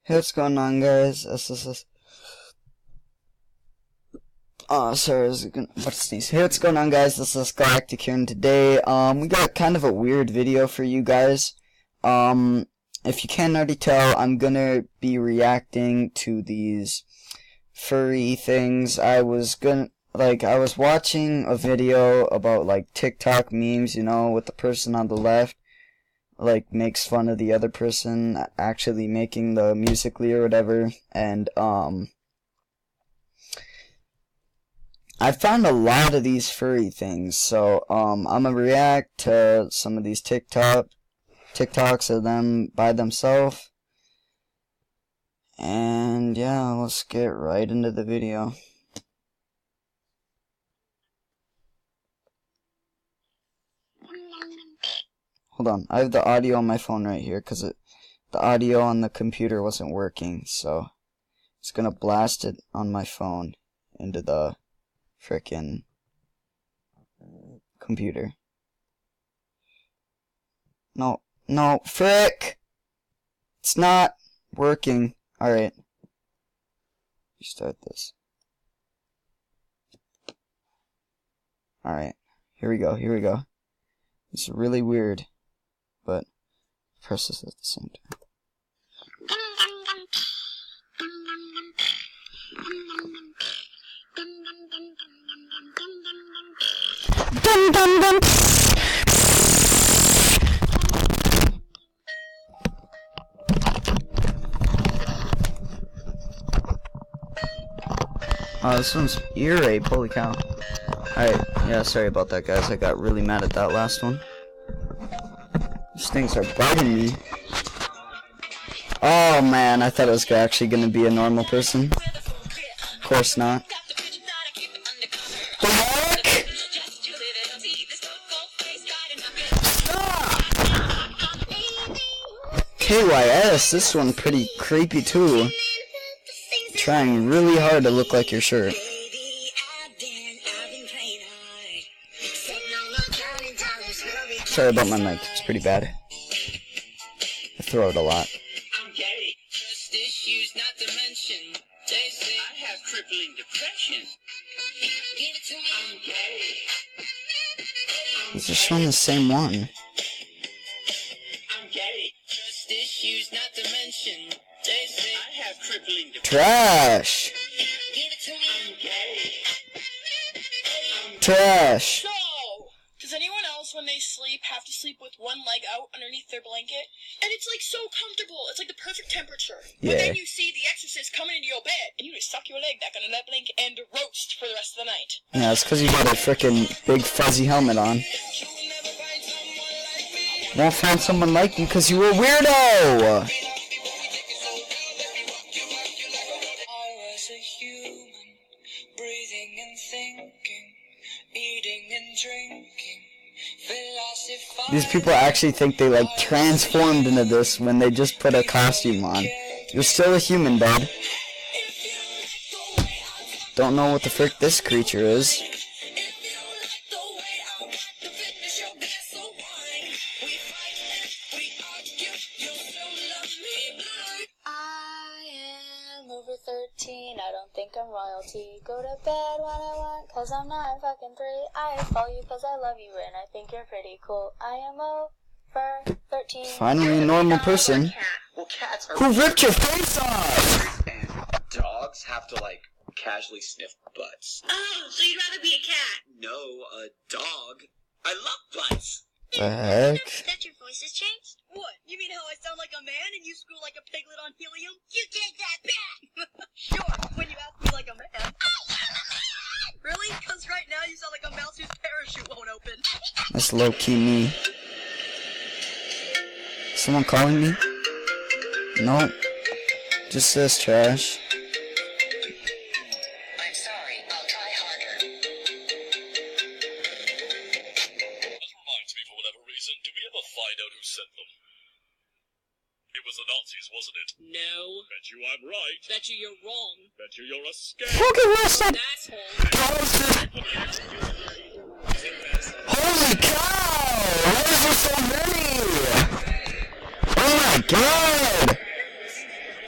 Hey, what's going on, guys? Sorry, I was about to sneeze. Hey, what's going on, guys? This is Galactic here, and today, we got kind of a weird video for you guys. If you can't already tell, I'm gonna be reacting to these furry things. I was watching a video about, like, TikTok memes, you know, with the person on the left like makes fun of the other person actually making the Musical.ly or whatever, and I found a lot of these furry things, so I'm gonna react to some of these TikToks of them by themselves, and yeah, let's get right into the video. Hold on, I have the audio on my phone right here, because the audio on the computer wasn't working, so it's gonna blast it on my phone into the frickin' computer. No, frick! It's not working. Alright. Restart this. Alright, here we go. It's really weird, but press this at the same time. Dum dum dum. Oh, this one's ear rape, holy cow. Alright, yeah, sorry about that, guys. I got really mad at that last one. These things are bugging me. Oh man, I thought it was actually gonna be a normal person. Of course not. The heck? KYS, this one pretty creepy too. Trying really hard to look like your shirt. Sorry about my mic, it's pretty bad. I throw it a lot. Is this showing the same one? Trash! Trash! So, does anyone else, when they sleep, have to sleep with one leg out underneath their blanket? And it's like so comfortable. It's like the perfect temperature. Yeah. But then you see the exorcist coming into your bed, and you just suck your leg back under that blanket and roast for the rest of the night. Yeah, it's because you got a frickin' big fuzzy helmet on. Won't find someone like you because you're a weirdo! Breathing and thinking, eating and drinking, These people actually think they like transformed into this when they just put a costume on. You're still a human, bud. Don't know what the frick this creature is. Over 13, I don't think I'm royalty. Go to bed when I want, cause I'm not fucking 3. I follow you cause I love you and I think you're pretty cool. I am over 13. Finally a normal person. Well, cats are... Who ripped your face off? And dogs have to, like, casually sniff butts. Oh, so you'd rather be a cat? No, a dog. I love butts. The heck? That your voice has changed? What? You mean how I sound like a man and you screw like a piglet on helium? You take that back! Sure, when you ask me like a man. Really? Because right now you sound like a mouse whose parachute won't open. That's low-key me. Someone calling me? Nope. Just says trash. I'm sorry, I'll try harder. That reminds me, for whatever reason, did we ever find out who sent them? It was the Nazis, wasn't it? No. Bet you I'm right. Bet you you're wrong. Bet you you're a scam. Fucking roasted! Asshole. Holy cow! Why is there so many? Oh my god!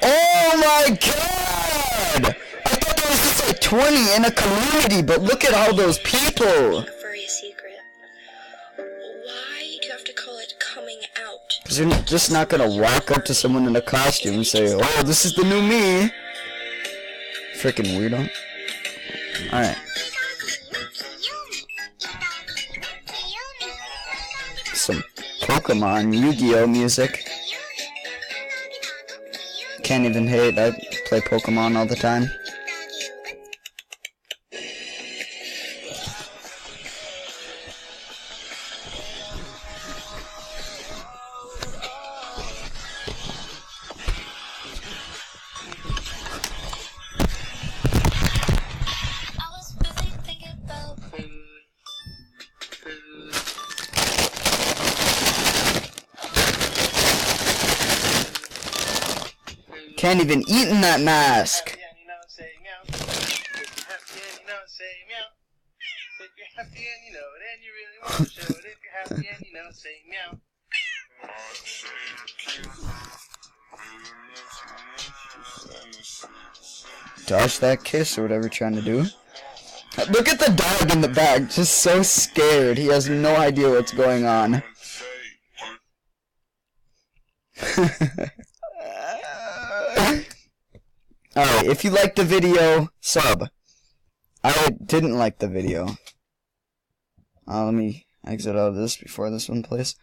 Oh my god! I thought there was just like 20 in a community, but look at all those people! Furry a secret. Why do you have to call it coming out? Because you're just not gonna walk up to someone in a costume and say, oh, this is the new me. Freaking weirdo. Alright. Some Pokemon Yu-Gi-Oh music. Can't even hate, I play Pokemon all the time. Can't even eat in that mask. Dodge that kiss or whatever you're trying to do. Look at the dog in the back, just so scared. He has no idea what's going on. Alright, if you liked the video, sub. I didn't like the video. Let me exit out of this before this one plays.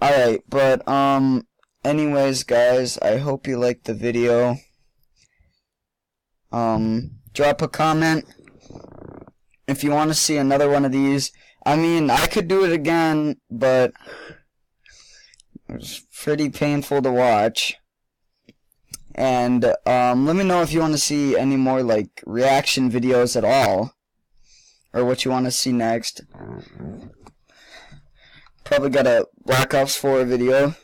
Alright, but, anyways, guys, I hope you liked the video. Drop a comment if you want to see another one of these. I mean, I could do it again, but it was pretty painful to watch. And let me know if you want to see any more like reaction videos at all, or what you want to see next. Probably got a Black Ops 4 video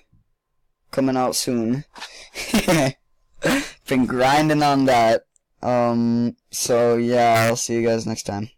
coming out soon. Been grinding on that. So yeah, I'll see you guys next time.